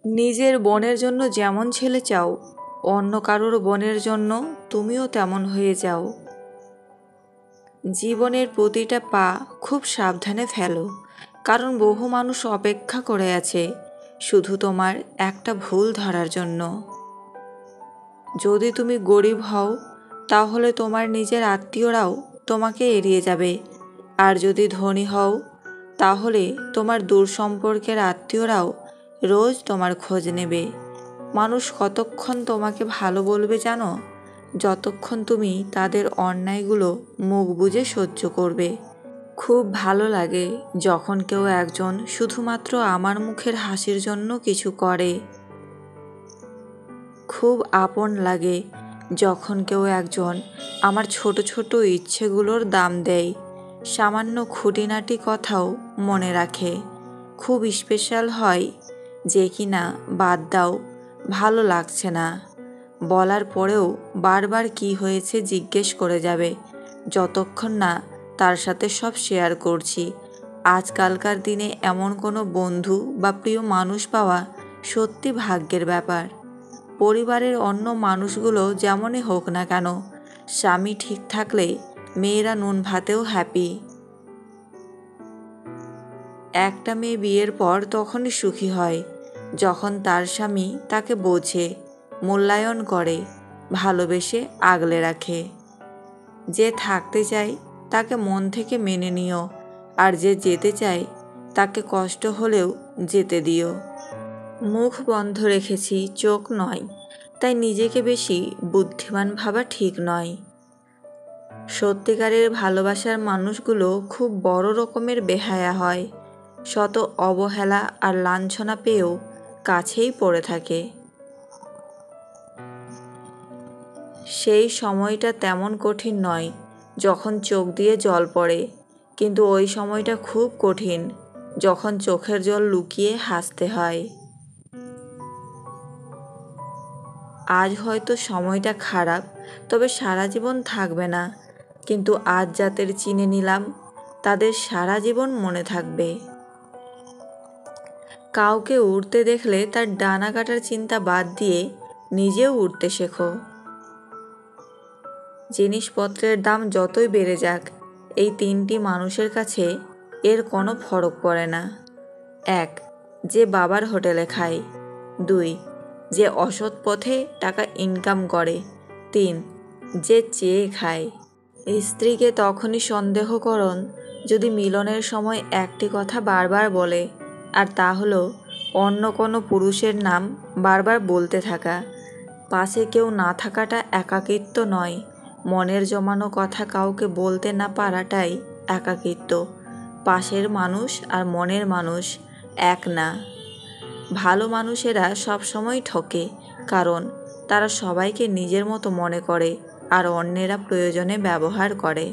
নিজের বোনের জন্য যেমন ছেলে চাও, অন্য কারোর বোনের জন্য তুমিও তেমন হয়ে যাও। জীবনের প্রতিটা পা খুব সাবধানে ফেলো, কারণ বহু মানুষ অপেক্ষা করে আছে শুধু তোমার একটা ভুল ধরার জন্য। যদি তুমি গরিব হও, তাহলে তোমার নিজের আত্মীয়রাও তোমাকে এড়িয়ে যাবে, আর যদি ধনী হও, তাহলে তোমার দূর সম্পর্কের আত্মীয়রাও রোজ তোমার খোঁজ নেবে। মানুষ কতক্ষণ তোমাকে ভালো বলবে জানো? যতক্ষণ তুমি তাদের অন্যায়গুলো মুখ বুজে সহ্য করবে। খুব ভালো লাগে যখন কেউ একজন শুধুমাত্র আমার মুখের হাসির জন্য কিছু করে। খুব আপন লাগে যখন কেউ একজন আমার ছোট ছোট ইচ্ছেগুলোর দাম দেয়, সামান্য খুঁটিনাটি কথাও মনে রাখে। খুব স্পেশাল হয় যে কিনা বাদ দাও, ভালো লাগছে না বলার পরেও বারবার কি হয়েছে জিজ্ঞেস করে যাবে, যতক্ষণ না তার সাথে সব শেয়ার করছি। আজকালকার দিনে এমন কোনো বন্ধু বা প্রিয় মানুষ পাওয়া সত্যি ভাগ্যের ব্যাপার। পরিবারের অন্য মানুষগুলো যেমনই হোক না কেন, স্বামী ঠিক থাকলে মেয়েরা নুন ভাতেও হ্যাপি। একটা মেয়ে বিয়ের পর তখনই সুখী হয় যখন তার স্বামী তাকে বোঝে, মূল্যায়ন করে, ভালোবেসে আগলে রাখে। যে থাকতে চায় তাকে মন থেকে মেনে নিও, আর যে যেতে চায় তাকে কষ্ট হলেও যেতে দিও। মুখ বন্ধ রেখেছি, চোখ নয়, তাই নিজেকে বেশি বুদ্ধিমান ভাবা ঠিক নয়। সত্যিকারের ভালোবাসার মানুষগুলো খুব বড় রকমের বেহায়া হয়, শত অবহেলা আর লাঞ্ছনা পেয়েও কাছেই পড়ে থাকে। সেই সময়টা তেমন কঠিন নয় যখন চোখ দিয়ে জল পড়ে, কিন্তু ওই সময়টা খুব কঠিন যখন চোখের জল লুকিয়ে হাসতে হয়। আজ হয়তো সময়টা খারাপ, তবে সারা জীবন থাকবে না, কিন্তু আজ যাদের চিনে নিলাম তাদের সারা জীবন মনে থাকবে। কাউকে উড়তে দেখলে তার ডানা কাটার চিন্তা বাদ দিয়ে নিজেও উড়তে শেখো। জিনিসপত্রের দাম যতই বেড়ে যাক, এই তিনটি মানুষের কাছে এর কোনো ফরক পড়ে না। 1. যে বাবার হোটেলে খায়। 2. যে অসৎ পথে টাকা ইনকাম করে। 3. যে চেয়ে খায়। স্ত্রীকে তখনই সন্দেহ করুন যদি মিলনের সময় একটি কথা বারবার বলে, আর তা হলো অন্য কোনো পুরুষের নাম বারবার বলতে থাকা। পাশে কেউ না থাকাটা একাকিত্ব নয়, মনের জমানো কথা কাউকে বলতে না পারাটাই একাকিত্ব। পাশের মানুষ আর মনের মানুষ এক না। ভালো মানুষেরা সবসময় ঠকে, কারণ তারা সবাইকে নিজের মতো মনে করে আর অন্যেরা প্রয়োজনে ব্যবহার করে।